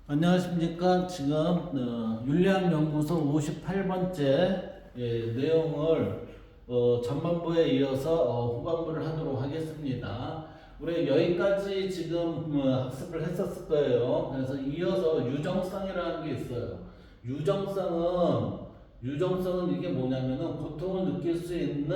안녕하십니까. 지금 윤리학연구소 58번째 내용을 전반부에 이어서 후반부를 하도록 하겠습니다. 우리 여기까지 지금 학습을 했었을 거예요. 그래서 이어서 유정성이라는 게 있어요. 유정성은 이게 뭐냐면은 고통을 느낄 수 있는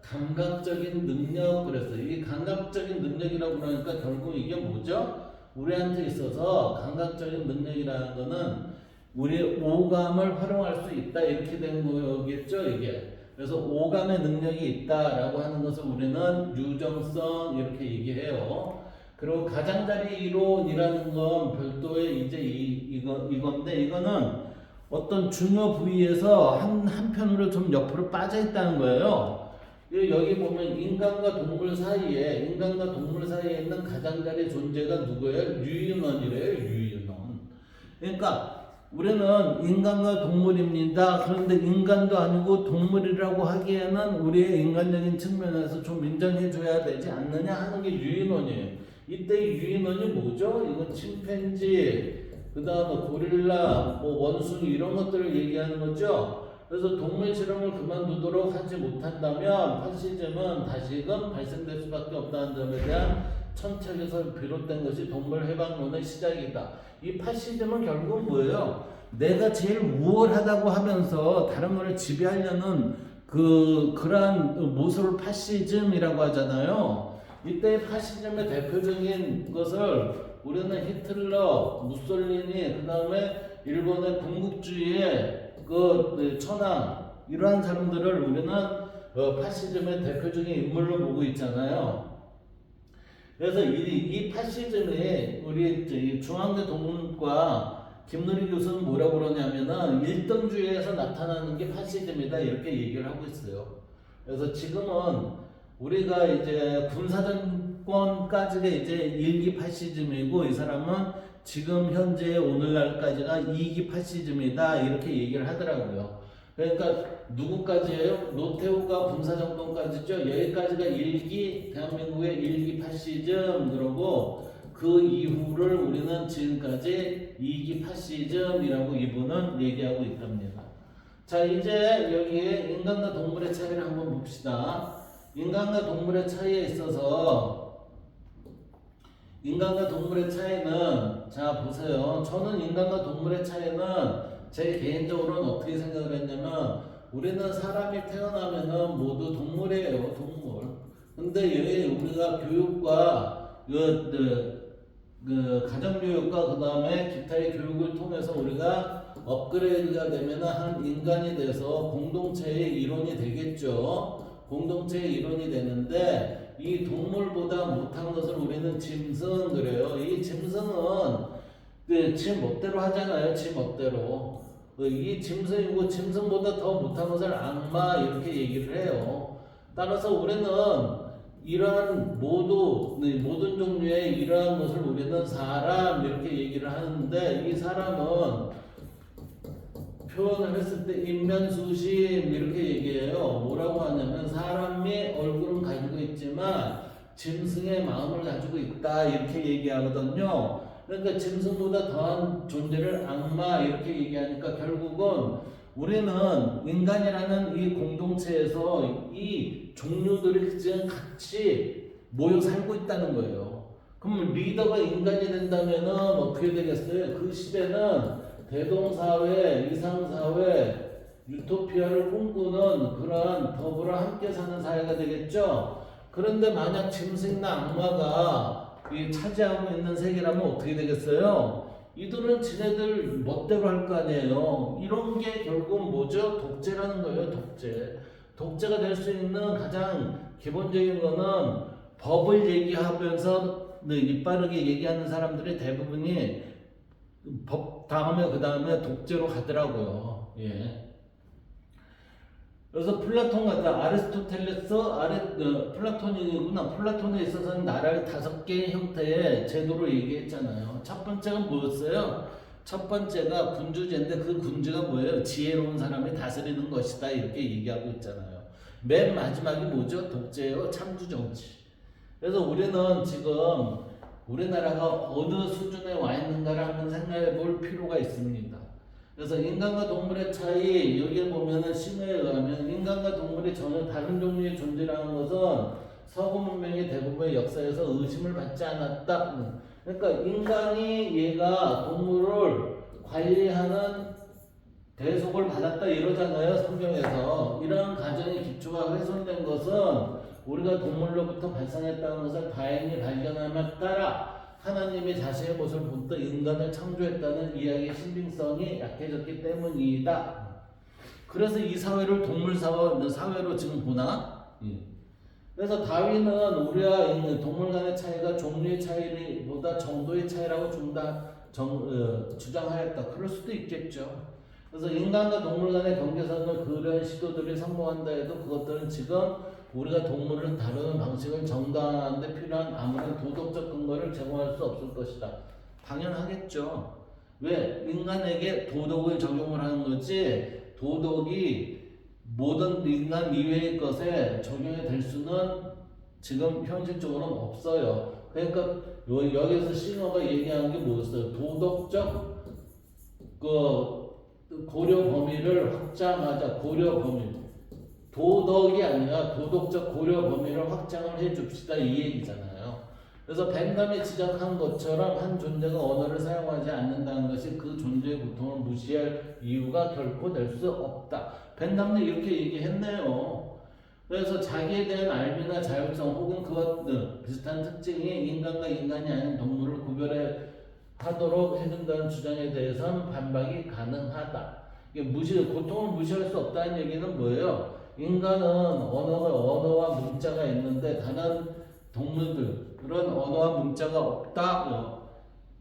감각적인 능력. 그래서 이 감각적인 능력이라고 그러니까 결국 이게 뭐죠? 우리한테 있어서 감각적인 능력이라는 거는 우리 오감을 활용할 수 있다 이렇게 된 거겠죠 이게. 그래서 오감의 능력이 있다라고 하는 것을 우리는 유정성 이렇게 얘기해요. 그리고 가장자리 이론이라는 건 별도의 이제 이건데, 이거는 어떤 중요 부위에서 한편으로 좀 옆으로 빠져 있다는 거예요. 여기 보면 인간과 동물 사이에 있는 가장자리 존재가 누구예요? 유인원이래요. 유인원. 그러니까 우리는 인간과 동물입니다. 그런데 인간도 아니고 동물이라고 하기에는 우리의 인간적인 측면에서 좀 인정해 줘야 되지 않느냐 하는 게 유인원이에요. 이때 유인원이 뭐죠? 이건 침팬지, 그 다음에 고릴라, 원숭이 이런 것들을 얘기하는 거죠. 그래서 동물 실험을 그만두도록 하지 못한다면 파시즘은 다시금 발생될 수밖에 없다는 점에 대한 천책에서 비롯된 것이 동물 해방론의 시작이다. 이 파시즘은 결국은 뭐예요? 내가 제일 우월하다고 하면서 다른 것을 지배하려는 그러한 모습을 파시즘이라고 하잖아요. 이때 파시즘의 대표적인 것을 우리는 히틀러, 무솔리니, 그 다음에 일본의 군국주의의 천황, 이러한 사람들을 우리는 파시즘의 대표적인 인물로 보고 있잖아요. 그래서 이 파시즘이 우리 중앙대 동문과 김누리 교수는 뭐라고 그러냐면은 일등주의에서 나타나는 게 파시즘이다 이렇게 얘기를 하고 있어요. 그래서 지금은 우리가 이제 군사정권까지가 이제 1기 파시즘이고, 이 사람은 지금 현재 오늘날까지가 2기 파시즘이다 이렇게 얘기를 하더라고요. 그러니까 누구까지예요? 노태우가 군사정권까지죠. 여기까지가 1기 대한민국의 1기 파시즘, 그러고 그 이후를 우리는 지금까지 2기 파시즘이라고 이분은 얘기하고 있답니다. 자, 이제 여기에 인간과 동물의 차이를 한번 봅시다. 인간과 동물의 차이에 있어서 인간과 동물의 차이는, 자 보세요. 저는 인간과 동물의 차이는 제 개인적으로는 어떻게 생각을 했냐면, 우리는 사람이 태어나면은 모두 동물이에요. 동물. 근데 여기 우리가 교육과 가정교육과 그 다음에 기타의 교육을 통해서 우리가 업그레이드가 되면은 한 인간이 돼서 공동체의 일원이 되겠죠. 공동체의 일원이 되는데, 이 동물보다 못한 것을 우리는 짐승 그래요. 이 짐승은 지 멋대로 하잖아요. 지 멋대로. 이 짐승이고, 짐승보다 더 못한 것을 악마 이렇게 얘기를 해요. 따라서 우리는 이러한 모든 종류의 이러한 것을 우리는 사람 이렇게 얘기를 하는데, 이 사람은 표현을 했을 때 인면수심 이렇게 얘기해요. 뭐라고 하냐면 사람이 얼굴은 가지고 있지만 짐승의 마음을 가지고 있다 이렇게 얘기하거든요. 그러니까 짐승보다 더한 존재를 악마 이렇게 얘기하니까 결국은 우리는 인간이라는 이 공동체에서 이 종류들이 지금 같이 모여 살고 있다는 거예요. 그럼 리더가 인간이 된다면 어떻게 되겠어요? 그 시대는 대동사회, 이상사회, 유토피아를 꿈꾸는 그러한 더불어 함께 사는 사회가 되겠죠. 그런데 만약 짐승이나 악마가 차지하고 있는 세계라면 어떻게 되겠어요? 이들은 지네들 멋대로 할 거 아니에요. 이런 게 결국은 뭐죠? 독재라는 거예요. 독재가 될 수 있는 가장 기본적인 거는 법을 얘기하면서 이빠르게 얘기하는 사람들이 대부분이 법 다음에 그 다음에 독재로 가더라고요. 예. 그래서 플라톤 같은 플라톤이구나. 플라톤에 있어서는 나라를 5개의 형태의 제도로 얘기했잖아요. 첫 번째가 뭐였어요? 첫 번째가 군주제인데, 그 군주가 뭐예요? 지혜로운 사람이 다스리는 것이다 이렇게 얘기하고 있잖아요. 맨 마지막이 뭐죠? 독재예요. 창조정치. 그래서 우리는 지금 우리나라가 어느 수준에 와 있는가를 한번 생각해 볼 필요가 있습니다. 그래서 인간과 동물의 차이, 여기에 보면은 신화에 의하면 인간과 동물이 전혀 다른 종류의 존재라는 것은 서구 문명의 대부분의 역사에서 의심을 받지 않았다. 그러니까 인간이 얘가 동물을 관리하는 대속을 받았다 이러잖아요, 성경에서. 이러한 가정의 기초가 훼손된 것은 우리가 동물로부터 발생했다는 것을 다행히 발견함에 따라 하나님이 자신의 모습을 본떠 인간을 창조했다는 이야기의 신빙성이 약해졌기 때문이다. 그래서 이 사회를 동물 사회로 지금 보나? 그래서 다윈은 우리와 있는 동물 간의 차이가 종류의 차이보다 정도의 차이라고 주장하였다. 그럴 수도 있겠죠. 그래서 인간과 동물 간의 경계선을 그려는 시도들이 성공한다 해도 그것들은 지금 우리가 동물을 다루는 방식을 정당화하는 데 필요한 아무런 도덕적 근거를 제공할 수 없을 것이다. 당연하겠죠. 왜? 인간에게 도덕을 적용을 하는 거지 도덕이 모든 인간 이외의 것에 적용이 될 수는 지금 현실적으로는 없어요. 그러니까 여기서 싱어가 얘기하는 게 뭐였어요? 도덕적 고려 범위를 확장하자. 고려 범위. 도덕이 아니라 도덕적 고려 범위를 확장을 해줍시다 이 얘기잖아요. 그래서 벤담이 지적한 것처럼 한 존재가 언어를 사용하지 않는다는 것이 그 존재의 고통을 무시할 이유가 결코 될 수 없다. 벤담도 이렇게 얘기했네요. 그래서 자기에 대한 알미나 자율성 혹은 그와 비슷한 특징이 인간과 인간이 아닌 동물을 구별해 하도록 해준다는 주장에 대해서는 반박이 가능하다. 이게 고통을 무시할 수 없다는 얘기는 뭐예요? 인간은 언어와 문자가 있는데 다른 동물들 그런 언어와 문자가 없다.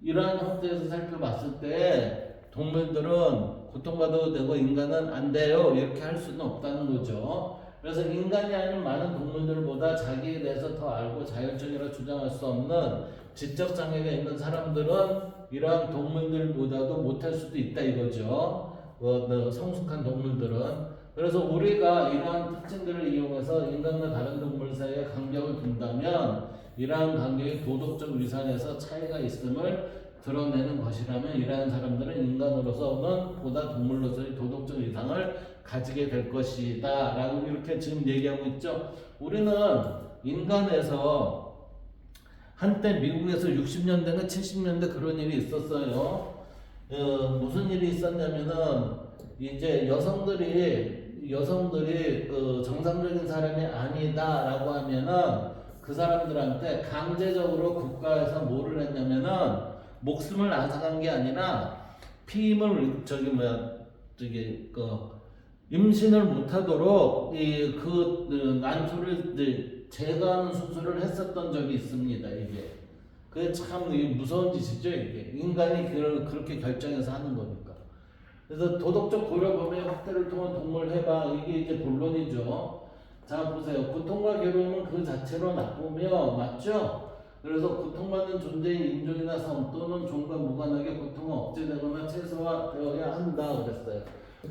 이러한 형태에서 살펴봤을 때 동물들은 고통받아도 되고 인간은 안 돼요. 이렇게 할 수는 없다는 거죠. 그래서 인간이 아닌 많은 동물들보다 자기에 대해서 더 알고 자율적이라 주장할 수 없는 지적 장애가 있는 사람들은 이러한 동물들보다도 못할 수도 있다 이거죠. 성숙한 동물들은. 그래서 우리가 이러한 특징들을 이용해서 인간과 다른 동물 사이에 간격을 둔다면 이러한 간격이 도덕적 위상에서 차이가 있음을 드러내는 것이라면 이러한 사람들은 인간으로서는 보다 동물로서의 도덕적 위상을 가지게 될 것이다 라고 이렇게 지금 얘기하고 있죠. 우리는 인간에서 한때 미국에서 60년대나 70년대 그런 일이 있었어요. 무슨 일이 있었냐면은 이제 여성들이 정상적인 사람이 아니다라고 하면은 그 사람들한테 강제적으로 국가에서 뭐를 했냐면은 목숨을 앗아간 게 아니라 피임을 임신을 못하도록 난소를 제거하는 수술을 했었던 적이 있습니다. 이게 그게 참 무서운 짓이죠. 이게 인간이 그렇게 결정해서 하는 거니까. 그래서 도덕적 고려 범위의 확대를 통한 동물 해방 이게 이제 본론이죠. 자 보세요. 고통과 괴로움은 그 자체로 나쁘며 맞죠? 그래서 고통받는 존재의 인종이나 성 또는 종과 무관하게 고통은 억제되거나 최소화되어야 한다 그랬어요.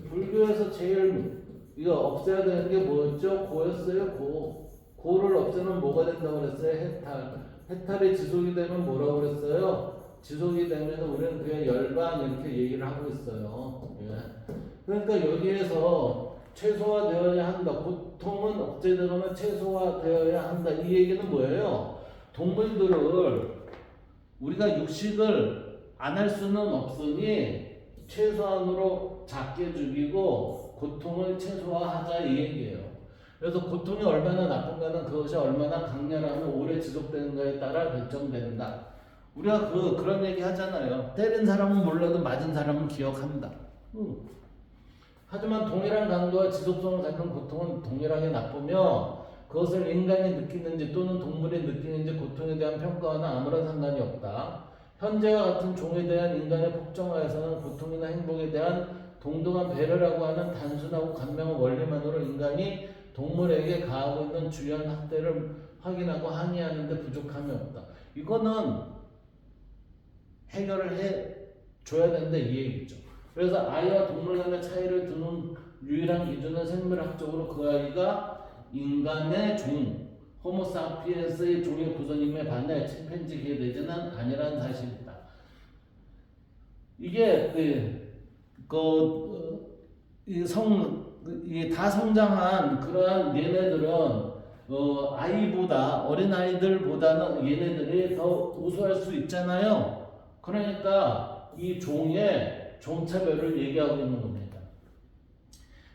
불교에서 제일 이거 없애야 되는 게 뭐였죠? 고였어요. 고를 없애면 뭐가 된다고 그랬어요? 해탈이 지속이 되면 뭐라고 그랬어요? 지속이 되면 우리는 그냥 열반 이렇게 얘기를 하고 있어요. 예. 그러니까 여기에서 최소화되어야 한다. 고통은 억제되거나 최소화되어야 한다. 이 얘기는 뭐예요? 동물들을 우리가 육식을 안 할 수는 없으니 최소한으로 작게 죽이고 고통을 최소화하자 이 얘기예요. 그래서 고통이 얼마나 나쁜가는 그것이 얼마나 강렬하면 오래 지속되는가에 따라 결정된다. 우리가 그런 얘기 하잖아요. 때린 사람은 몰라도 맞은 사람은 기억한다. 하지만 동일한 강도와 지속성을 갖는 고통은 동일하게 나쁘며 그것을 인간이 느끼는지 또는 동물이 느끼는지 고통에 대한 평가와는 아무런 상관이 없다. 현재와 같은 종에 대한 인간의 폭정화에서는 고통이나 행복에 대한 동등한 배려라고 하는 단순하고 간명한 원리만으로 인간이 동물에게 가하고 있는 주요한 학대를 확인하고 항의하는 데 부족함이 없다. 이거는 해결을 해줘야 된다 이 얘기죠. 그래서 아이와 동물 간의 차이를 두는 유일한 기준은 생물학적으로 그 아이가 인간의 종 호모사피엔스의 종의 구성임에 반해 침팬지에 대해서는 아니라는 사실이다. 이게 이 다성장한 그러한 얘네들은 아이보다 어린 아이들보다는 얘네들이 더 우수할 수 있잖아요. 그러니까 이 종의 종차별을 얘기하고 있는 겁니다.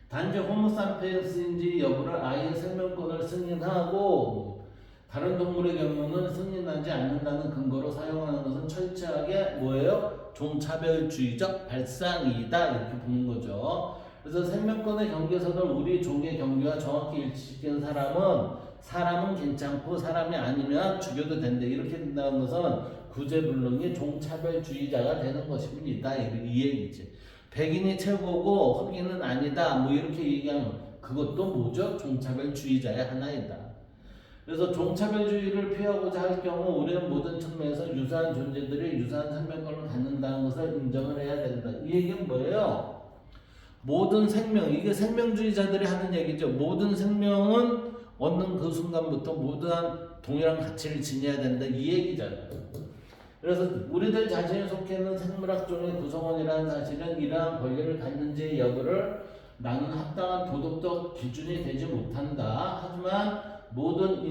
단지 호모사피엔스인지 여부를 아이의 생명권을 승인하고 다른 동물의 경우는 승인하지 않는다는 근거로 사용하는 것은 철저하게 뭐예요? 종차별주의적 발상이다 이렇게 보는 거죠. 그래서 생명권의 경계선을 우리 종의 경계와 정확히 일치시키는 사람은 괜찮고 사람이 아니면 죽여도 된다 이렇게 된다는 것은 구제불능이 종차별주의자가 되는 것입니다. 이 얘기지. 백인이 최고고 흑인은 아니다 뭐 이렇게 얘기하면 그것도 뭐죠? 종차별주의자의 하나이다. 그래서 종차별주의를 피하고자 할 경우 우리는 모든 측면에서 유사한 존재들이 유사한 생명권을 갖는다는 것을 인정을 해야 된다. 이 얘기는 뭐예요? 모든 생명, 이게 생명주의자들이 하는 얘기죠. 모든 생명은 얻는 그 순간부터 모든 동일한 가치를 지녀야 된다. 이 얘기잖아요. 그래서 우리들 자신이 속해 있는 생물학종의 구성원이라는 사실은 이러한 권리를 갖는지의 여부를 나는 합당한 도덕적 기준이 되지 못한다. 하지만 모든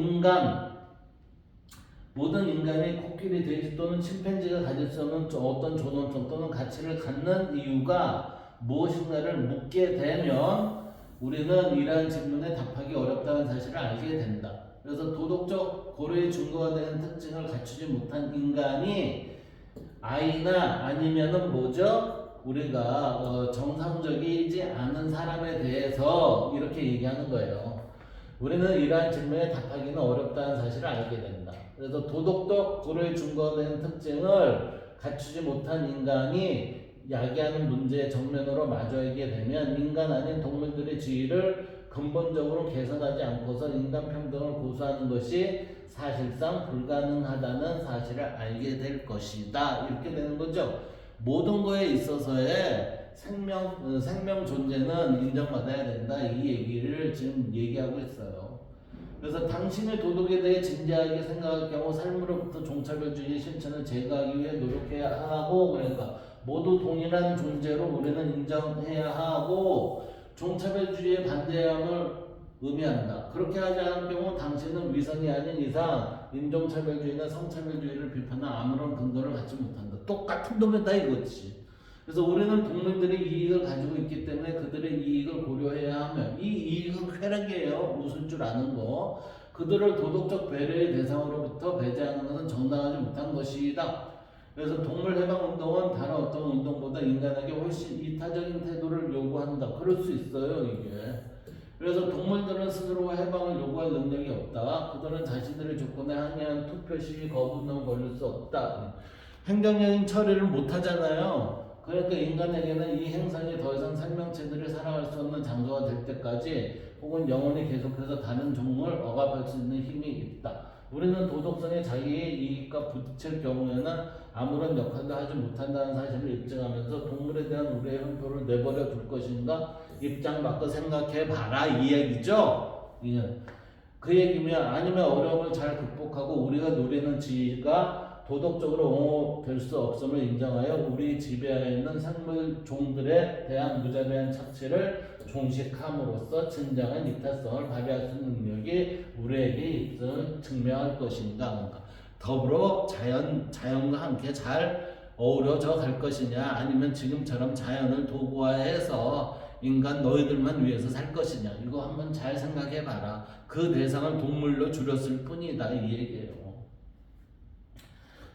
인간이 코끼리, 돼지 또는 침팬지가 가질 수 없는 어떤 존엄성 또는 가치를 갖는 이유가 무엇인가를 묻게 되면 우리는 이러한 질문에 답하기 어렵다는 사실을 알게 된다. 그래서 도덕적 고려의 증거가 되는 특징을 갖추지 못한 인간이 아이나 아니면은 뭐죠? 우리가 정상적이지 않은 사람에 대해서 이렇게 얘기하는 거예요. 우리는 이러한 질문에 답하기는 어렵다는 사실을 알게 된다. 그래서 도덕적 고려의 증거가 되는 특징을 갖추지 못한 인간이 야기하는 문제의 정면으로 마주하게 되면 인간 아닌 동물들의 지위를 근본적으로 개선하지 않고서 인간 평등을 고수하는 것이 사실상 불가능하다는 사실을 알게 될 것이다. 이렇게 되는 거죠. 모든 거에 있어서의 생명 존재는 인정받아야 된다. 이 얘기를 지금 얘기하고 있어요. 그래서 당신의 도덕에 대해 진지하게 생각할 경우 삶으로부터 종차별주의 실천을 제거하기 위해 노력해야 하고 그러니까 모두 동일한 존재로 우리는 인정해야 하고 종차별주의에 반대함을 의미한다. 그렇게 하지 않을 경우 당신은 위선이 아닌 이상 인종차별주의나 성차별주의를 비판한 아무런 근거를 갖지 못한다. 똑같은 놈이다 이거지. 그래서 우리는 동물들의 이익을 가지고 있기 때문에 그들의 이익을 고려해야 하며 이 이익은 쾌락이에요. 웃을 줄 아는 거. 그들을 도덕적 배려의 대상으로부터 배제하는 것은 정당하지 못한 것이다. 그래서 동물해방운동은 다른 어떤 운동보다 인간에게 훨씬 이타적인 태도를 요구한다. 그럴 수 있어요 이게. 그래서 동물들은 스스로 해방을 요구할 능력이 없다. 그들은 자신들의 조건에 항의한 투표, 시위, 거부 등을 벌일 수 없다. 행정적인 처리를 못하잖아요. 그러니까 인간에게는 이 행성이 더 이상 생명체들이 살아갈 수 없는 장소가 될 때까지 혹은 영원히 계속해서 다른 종을 억압할 수 있는 힘이 있다. 우리는 도덕성에 자기의 이익과 부딪힐 경우에는 아무런 역할도 하지 못한다는 사실을 입증하면서 동물에 대한 우리의 횡포를 내버려 둘 것인가 입장 바꿔 생각해 봐라 이 얘기죠. 그 얘기면 아니면 어려움을 잘 극복하고 우리가 누리는 지위가 도덕적으로 옹호될 수 없음을 인정하여 우리 지배하에 있는 생물 종들에 대한 무자비한 착취를 종식함으로써 진정한 이타성을 발휘할 수 있는 능력이 우리에게 있음을 증명할 것인가. 더불어 자연과 함께 잘 어우러져 갈 것이냐 아니면 지금처럼 자연을 도구화해서 인간 너희들만 위해서 살 것이냐 이거 한번 잘 생각해 봐라. 그 대상을 동물로 줄였을 뿐이다 이 얘기예요.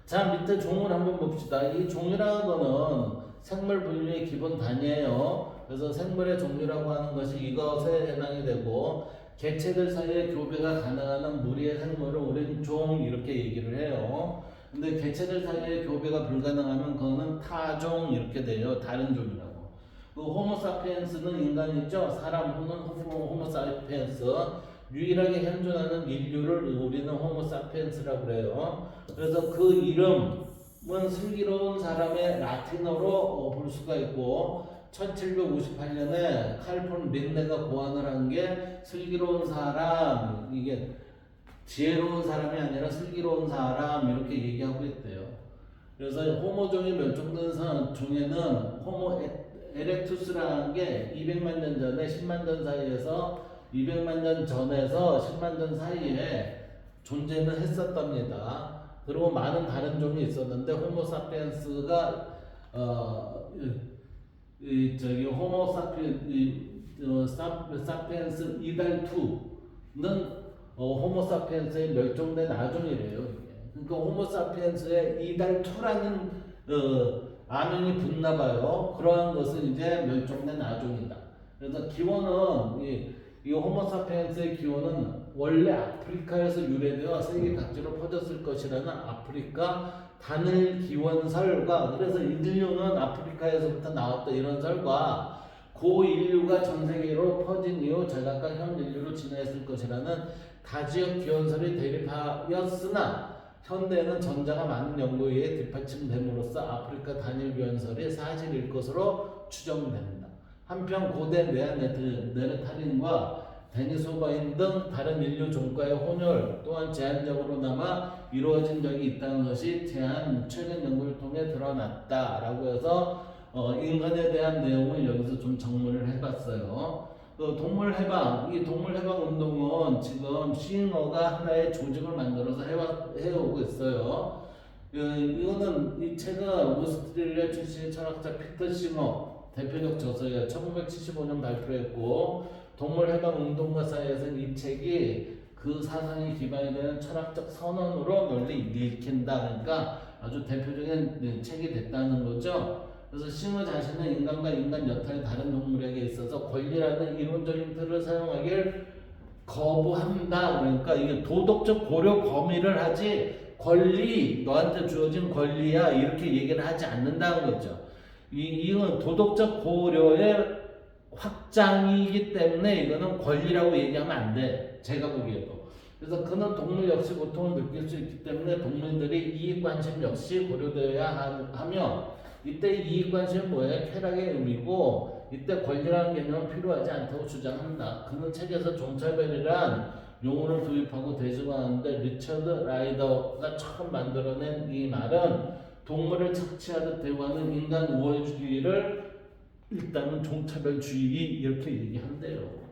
자 밑에 종을 한번 봅시다. 이 종이라는 거는 생물 분류의 기본 단위예요. 그래서 생물의 종류라고 하는 것이 이것에 해당이 되고 개체들 사이에 교배가 가능한 한 무리의 생물을 우리는 종 이렇게 얘기를 해요. 근데 개체들 사이에 교배가 불가능하면 그거는 타종 이렇게 돼요. 다른 종이라고. 그 호모사피엔스는 인간이죠. 사람 혹은 호모사피엔스 유일하게 현존하는 인류를 우리는 호모사피엔스라고 그래요. 그래서 그 이름은 슬기로운 사람의 라틴어로 볼 수가 있고 1758년에 칼폰 린네가 고안을 한 게 슬기로운 사람 이게 지혜로운 사람이 아니라 슬기로운 사람 이렇게 얘기하고 있대요. 그래서 호모종이 멸종된 종에는 호모 에렉투스라는 게 200만 년 전에 10만 년 사이에서 200만 년 전에서 10만 년 사이에 존재는 했었답니다. 그리고 많은 다른 종이 있었는데 호모사피엔스가 사피엔스 이달2는 호모사피엔스의 멸종된 아종이래요. 그러니까 호모사피엔스의 이달2라는 아명이 붙나봐요. 그러한 것은 이제 멸종된 아종이다. 그래서 기원은 이 호모사피엔스의 기원은 원래 아프리카에서 유래되어 세계 각지로 퍼졌을 것이라는 아프리카 단일 기원설과, 그래서 인류는 아프리카에서부터 나왔다 이런 설과, 고 인류가 전 세계로 퍼진 이후 제각각 현 인류로 진화했을 것이라는 다지역 기원설이 대립하였으나 현대는 전자가 많은 연구에 의해 뒷받침됨으로써 아프리카 단일 기원설이 사실일 것으로 추정된다. 한편 고대 네안데르탈인과 데니소바인 등 다른 인류 종과의 혼혈 또한 제한적으로나마 이루어진 적이 있다는 것이 최근 연구를 통해 드러났다라고 해서 인간에 대한 내용을 여기서 좀 정리를 해봤어요. 동물해방, 이 동물해방 운동은 지금 싱어가 하나의 조직을 만들어서 해오고 있어요. 이거는 이 책은 오스트레일리아 출신의 철학자 피터 싱어 대표적 저서예요. 1975년 발표했고 동물해방 운동가 사이에서는 이 책이 그 사상에 기반이 되는 철학적 선언으로 널리 읽힌다. 그러니까 아주 대표적인 책이 됐다는 거죠. 그래서 싱어 자신은 인간과 인간 여타의 다른 동물에게 있어서 권리라는 이론적인 틀을 사용하길 거부한다. 그러니까 이게 도덕적 고려 범위를 하지 권리, 너한테 주어진 권리야 이렇게 얘기를 하지 않는다는 거죠. 이건 도덕적 고려의 확장이기 때문에 이거는 권리라고 얘기하면 안 돼. 제가 보기에도. 그래서 그는 동물 역시 고통을 느낄 수 있기 때문에 동물들이 이익관심 역시 고려되어야 하며, 이때 이익관심은 뭐예요? 쾌락의 의미고 이때 권리라는 개념은 필요하지 않다고 주장한다. 그는 책에서 종차별이란 용어를 도입하고 대중화하는데 리처드 라이더가 처음 만들어낸 이 말은 동물을 착취하듯 대우하는 인간 우월주의를 일단은 종차별주의 이렇게 얘기한대요.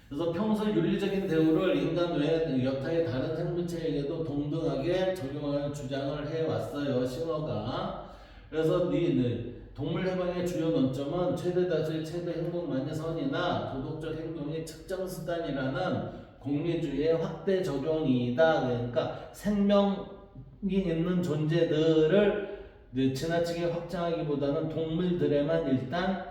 그래서 평소 윤리적인 대우를 인간 외 여타의 다른 생물체에게도 동등하게 적용하는 주장을 해왔어요. 싱어가. 그래서 동물 해방의 주요 논점은 최대 다수의 최대 행동만이 선이나 도덕적 행동이 측정 수단이라는 공리주의의 확대 적용이다. 그러니까 생명이 있는 존재들을 지나치게 확장하기보다는 동물들에만 일단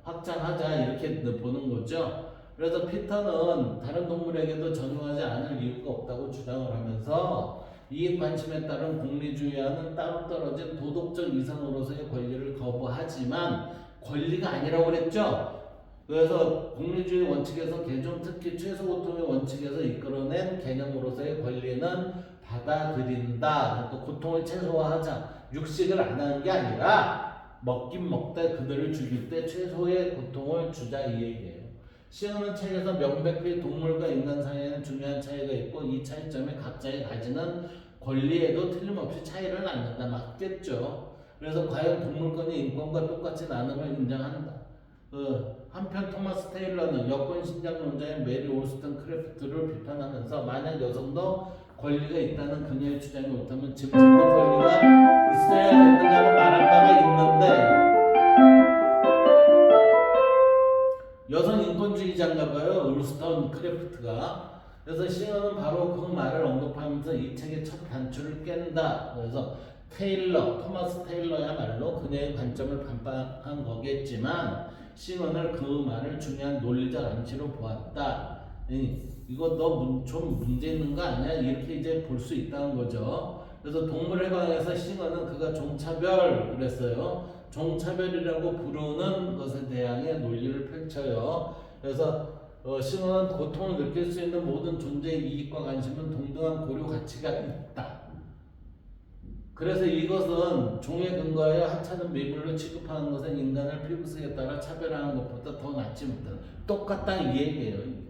확장하자 이렇게 보는 거죠. 그래서 피터는 다른 동물에게도 적용하지 않을 이유가 없다고 주장을 하면서 이익관심에 따른 공리주의와는 따로 떨어진 도덕적 이상으로서의 권리를 거부하지만 권리가 아니라고 그랬죠. 그래서 공리주의 원칙에서 개종 특히 최소고통의 원칙에서 이끌어낸 개념으로서의 권리는 받아들인다. 또 고통을 최소화하자. 육식을 안 하는 게 아니라 먹긴 먹되 그들을 죽일 때 최소의 고통을 주자 이 얘기예요. 시어는 책에서 명백히 동물과 인간 사이에는 중요한 차이가 있고 이 차이점이 각자의 가지는 권리에도 틀림없이 차이를 낳는다. 맞겠죠. 그래서 과연 동물권이 인권과 똑같이 나눔을 인정한다. 한편 토마스 테일러는 여권 신장론자인 메리 올스턴 크래프트를 비판하면서 만약 여성도 권리가 있다는 그녀의 주장이 옳다면 짐승도 권리가 있어야 된다고 말한 바가 있는데, 여성 인권주의자인가 봐요. 올스턴 크래프트가. 그래서 싱어는 바로 그 말을 언급하면서 이 책의 첫 단추를 깬다. 그래서 토마스 테일러야말로 그녀의 관점을 반박한 거겠지만 싱어는 그 말을 중요한 논리적 암시로 보았다. 이거 너 좀 문제 있는 거 아니야? 이렇게 이제 볼 수 있다는 거죠. 그래서 동물해방에서 싱어는 그가 종차별 그랬어요. 종차별이라고 부르는 것에 대항해 논리를 펼쳐요. 그래서 싱어는 고통을 느낄 수 있는 모든 존재의 이익과 관심은 동등한 고려 가치가 있다. 그래서 이것은 종에 근거하여 하찮은 매물로 취급하는 것은 인간을 피부색에 따라 차별하는 것보다 더 낫지 못하다. 똑같다 이 얘기예요. 이게.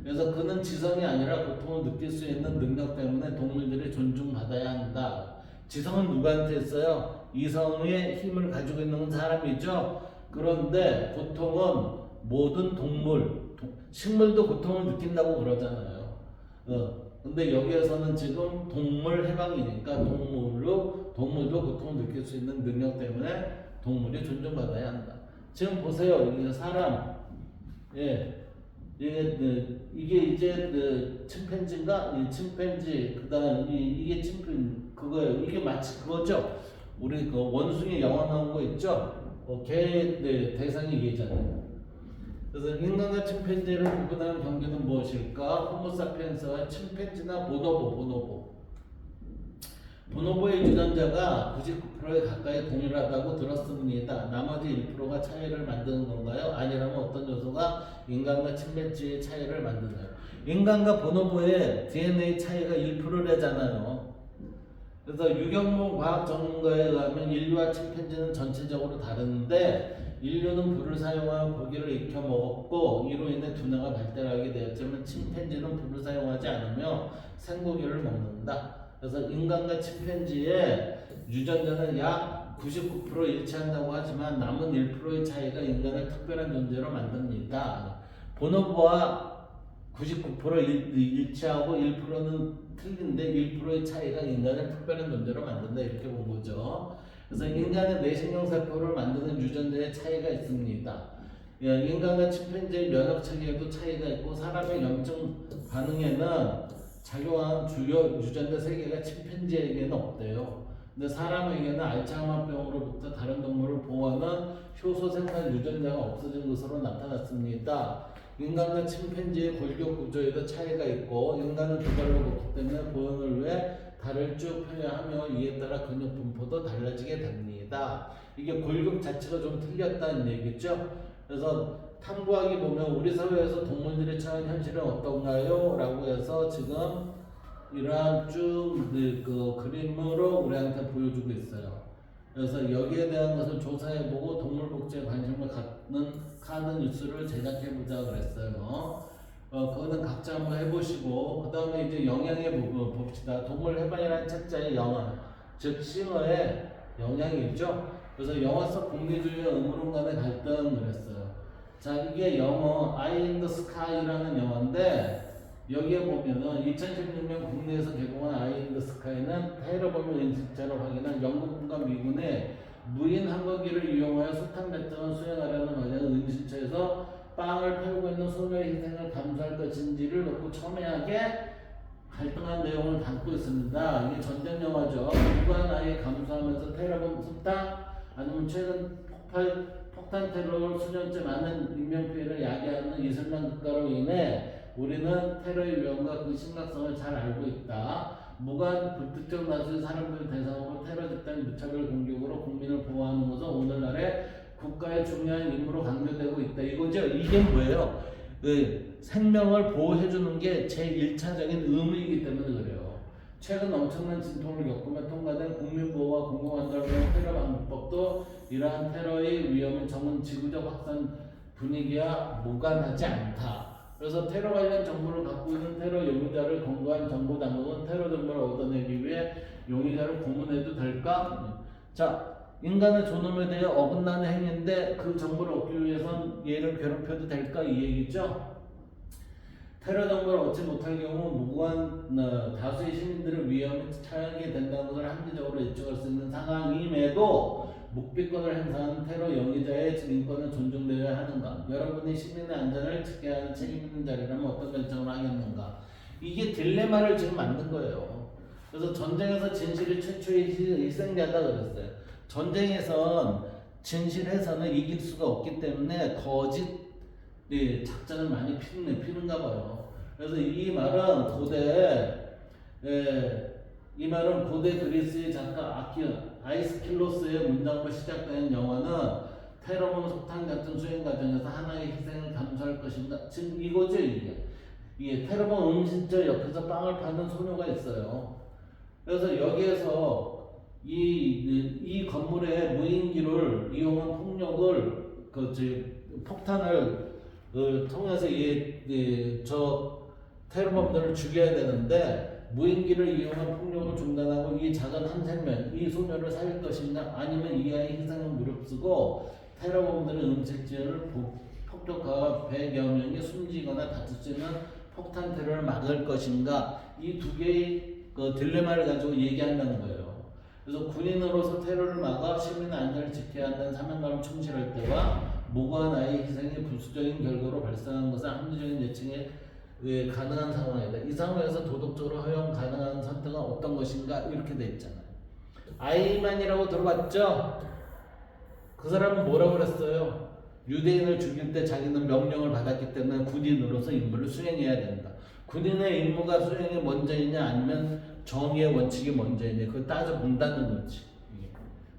그래서 그는 지성이 아니라 고통을 느낄 수 있는 능력 때문에 동물들이 존중받아야 한다. 지성은 누구한테 있어요? 이성의 힘을 가지고 있는 사람이죠. 그런데 고통은 모든 동물, 식물도 고통을 느낀다고 그러잖아요. 근데 여기에서는 지금 동물 해방이니까 동물도 고통을 느낄 수 있는 능력 때문에 동물이 존중받아야 한다. 지금 보세요. 이게 사람, 예, 이게 이제 침팬지인가? 이 침팬지, 그다음 이게 그거예요. 이게 마치 그거죠. 우리 그 원숭이 영화 나온 거 있죠. 걔 대상이 이게잖아요. 그래서 인간과 침팬지를 구분하는 경계는 무엇일까? 호모사피엔스와 침팬지나 보노보의 유전자가 99%에 가까이 동일하다고 들었습니다. 나머지 1%가 차이를 만드는 건가요? 아니라면 어떤 요소가 인간과 침팬지의 차이를 만드나요? 인간과 보노보의 DNA 차이가 1%래잖아요. 그래서 유경모 과학 전문가에 의하면 인류와 침팬지는 전체적으로 다른데 인류는 불을 사용하여 고기를 익혀 먹었고 이로 인해 두뇌가 발달하게 되었지만 침팬지는 불을 사용하지 않으며 생고기를 먹는다. 그래서 인간과 침팬지의 유전자는 약 99% 일치한다고 하지만 남은 1%의 차이가 인간을 특별한 존재로 만듭니다. 보노보와 99% 일치하고 1%는 틀린데 1%의 차이가 인간을 특별한 존재로 만든다 이렇게 본 거죠. 그래서 인간의 뇌신경세포를 만드는 유전자의 차이가 있습니다. 인간과 침팬지의 면역 체계에도 차이가 있고 사람의 염증 반응에는 작용하는 주요 유전자 3개가 침팬지에게는 없대요. 근데 사람에게는 알츠하이머병으로부터 다른 동물을 보호하는 효소 생산 유전자가 없어진 것으로 나타났습니다. 인간과 침팬지의 골격 구조에도 차이가 있고 인간은 두 발로 걷기 때문에 보행을 위해 다리를 쭉 펴야 하며 이에 따라 근육 분포도 달라지게 됩니다. 이게 골격 자체가 좀 틀렸다는 얘기죠. 그래서 탐구하기 보면 우리 사회에서 동물들이 처한 현실은 어떤가요? 라고 해서 지금 이러한 쭉 그 그림으로 우리한테 보여주고 있어요. 그래서 여기에 대한 것을 조사해보고 동물복지에 관심을 갖는 카드 뉴스를 제작해보자 그랬어요. 그거는 각자 한번 해보시고 그 다음에 이제 영향의 부분 봅시다. 동물 해방이라는 책자의 영향, 즉 싱어의 영향이죠. 그래서 영화 속 공기주의와 음모론 간의 갈등 그랬어요. 자, 이게 영어 I in the Sky라는 영화인데 여기에 보면은 2016년 국내에서 개봉한 I in the Sky는 테러범을 인식자로 확인한 영국군과 미군의 무인 항공기를 이용하여 수탄 배짱을 수행하려는 과정 은신처에서 빵을 팔고 있는 소녀의 희생을 감수할 것인지를 놓고 첨예하게 갈등한 내용을 담고 있습니다. 이게 전쟁 영화죠. 무고한 아이에 감수하면서 테러범 수탄 아니면 최근 폭탄 테러를 수년째 많은 인명피해를 야기하는 이슬람 국가로 인해 우리는 테러의 위험과 그 심각성을 잘 알고 있다. 무관 불특정 다수의 사람들을 대상으로 테러 집단 무차별 공격으로 국민을 보호하는 것은 오늘날의 국가의 중요한 임무로 강조되고 있다. 이거죠. 이게 뭐예요? 생명을 보호해주는 게 제1차적인 의무이기 때문에 그래요. 최근 엄청난 진통을 겪으며 통과된 국민보호와 공공안전을 테러 방법도 이러한 테러의 위험은 전문 지구적 확산 분위기와 무관하지 않다. 그래서 테러 관련 정보를 갖고 있는 테러 용의자를 권고한 정보당국은 테러 정보를 얻어내기 위해 용의자를 고문해도 될까? 자, 인간의 존엄에 대해 어긋나는 행위인데 그 정보를 얻기 위해선 얘를 괴롭혀도 될까? 이 얘기죠. 테러 정보를 얻지 못할 경우 무고한 다수의 시민들을 위험에 처하게 된다는 것을 합리적으로 예측할 수 있는 상황임에도 묵비권을 행사하는 테러 용의자의 인권은 존중되어야 하는가? 여러분이 시민의 안전을 지켜야 하는 책임 있는 자리라면 어떤 결정을 하겠는가? 이게 딜레마를 지금 만든 거예요. 그래서 전쟁에서 진실이 최초의 희생자다 그랬어요. 전쟁에선 진실해서는 이길 수가 없기 때문에 거짓 작전을 많이 피는가 봐요. 그래서 이 말은 고대 그리스의 작가 아이스킬로스의 문장으로 시작된 영화는 테러범 속탄 같은 수행 과정에서 하나의 희생을 감수할 것인가? 지금 이거죠 이게 테러범 음식점 옆에서 빵을 파는 소녀가 있어요. 그래서 여기에서 이 건물의 무인기를 이용한 폭력을 폭탄을 통해서 저 테러범들을 죽여야 되는데 무인기를 이용한 폭력을 중단하고 이 작은 한 생명, 이 소녀를 살릴 것이냐 아니면 이 아이 희생을 무릅쓰고 테러범들의 음식지를 폭격하고 100여 명이 숨지거나 다칠 수 있는 폭탄 테러를 막을 것인가 이 두 개의 딜레마를 가지고 얘기한다는 거예요. 그래서 군인으로서 테러를 막아 시민 안전을 지켜야 한다는 사명감을 충실할 때와 무고한 아이 희생이 부수적인 결과로 발생한 것은 합리적인 예측에 가능한 상황이다. 이 상황에서 도덕적으로 허용 가능한 선택은 어떤 것인가 이렇게 돼 있잖아요. 아이만이라고 들어봤죠? 그 사람은 뭐라고 그랬어요? 유대인을 죽일 때 자기는 명령을 받았기 때문에 군인으로서 임무를 수행해야 된다. 군인의 임무가 수행이 먼저이냐 아니면 정의의 원칙이 먼저이냐 그걸 따져본다는 거지.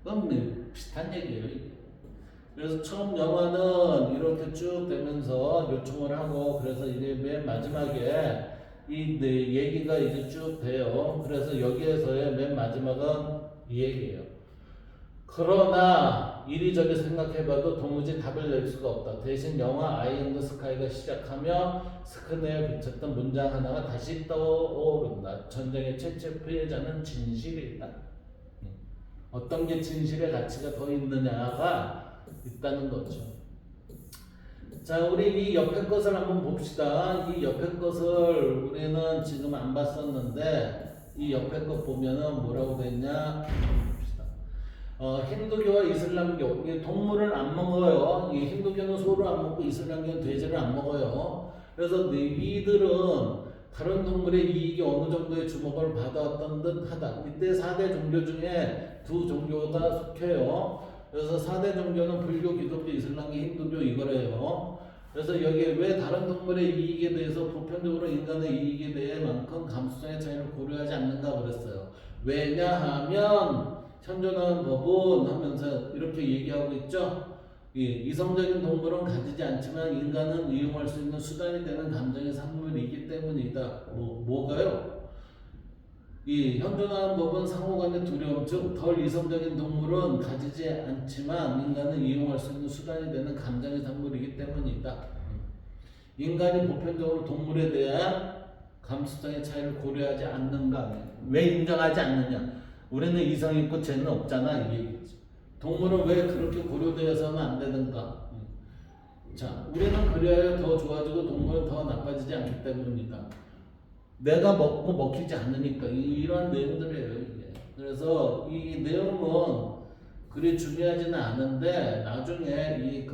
그건 비슷한 얘기예요. 그래서 처음 영화는 이렇게 쭉 되면서 요청을 하고 그래서 이제 맨 마지막에 이 얘기가 이제 쭉 돼요. 그래서 여기에서의 맨 마지막은 이 얘기예요. 그러나 이리저리 생각해봐도 도무지 답을 낼 수가 없다. 대신 영화 아이 앤 더 스카이가 시작하며 스크린에 비쳤던 문장 하나가 다시 떠오른다. 전쟁의 최초 피해자는 진실이다. 어떤 게 진실의 가치가 더 있느냐가 있다는 거죠. 자, 우리 이 옆에 것을 한번 봅시다. 이 옆에 것을 우리는 지금 안 봤었는데 이 옆에 것 보면은 뭐라고 됐냐? 힌두교와 이슬람교, 동물을 안 먹어요. 이 힌두교는 소를 안 먹고 이슬람교는 돼지를 안 먹어요. 그래서 이들은 다른 동물의 이익이 어느 정도의 주목을 받아왔던 듯 하다. 이때 4대 종교 중에 두 종교가 속해요. 그래서 4대 종교는 불교, 기독교, 이슬람교, 힌두교 이거래요. 그래서 여기에 왜 다른 동물의 이익에 대해서 보편적으로 인간의 이익에 대해만큼 감수성의 차이를 고려하지 않는가 그랬어요. 왜냐하면 현존하는 법은 하면서 이렇게 얘기하고 있죠. 이성적인 동물은 가지지 않지만 인간은 이용할 수 있는 수단이 되는 감정의 산물이기 때문이다. 뭐가요? 이 현존하는 법은 상호간의 두려움, 즉 덜 이성적인 동물은 가지지 않지만 인간은 이용할 수 있는 수단이 되는 감정의 산물이기 때문이다. 인간이 보편적으로 동물에 대한 감수성의 차이를 고려하지 않는가? 왜 인정하지 않느냐? 우리는 이성이 있고 쟤는 없잖아 이 얘기지. 동물은 왜 그렇게 고려되어서는 안 되는가? 자, 우리는 그래야 더 좋아지고 동물은 더 나빠지지 않기 때문이다. 내가 먹고 먹히지 않으니까 이런 내용들이에요 이게. 그래서 이 내용은 그리 중요하지는 않은데 나중에 이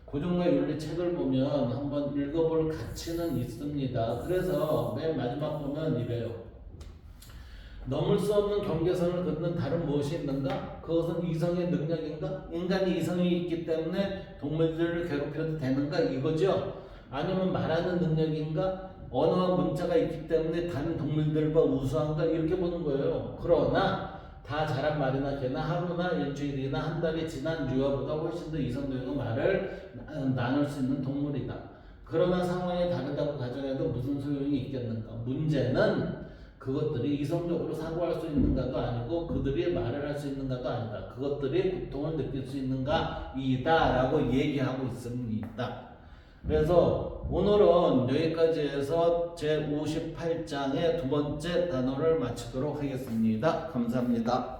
고정과 윤리 책을 보면 한번 읽어볼 가치는 있습니다. 그래서 맨 마지막 보면 이래요. 넘을 수 없는 경계선을 긋는 다른 무엇이 있는가? 그것은 이성의 능력인가? 인간이 이성이 있기 때문에 동물들을 괴롭혀도 되는가? 이거죠? 아니면 말하는 능력인가? 언어와 문자가 있기 때문에 다른 동물들과 우수한가? 이렇게 보는 거예요. 그러나 다 자란 말이나 개나 하루나 일주일이나 한 달이 지난 유아보다 훨씬 더 이성적이고 말을 나눌 수 있는 동물이다. 그러나 상황이 다르다고 가정해도 무슨 소용이 있겠는가? 문제는 그것들이 이성적으로 사고할 수 있는가도 아니고 그들이 말을 할 수 있는가도 아니다. 그것들이 고통을 느낄 수 있는가 이다 라고 얘기하고 있습니다. 그래서 오늘은 여기까지 해서 제58장의 두 번째 단어를 마치도록 하겠습니다. 감사합니다.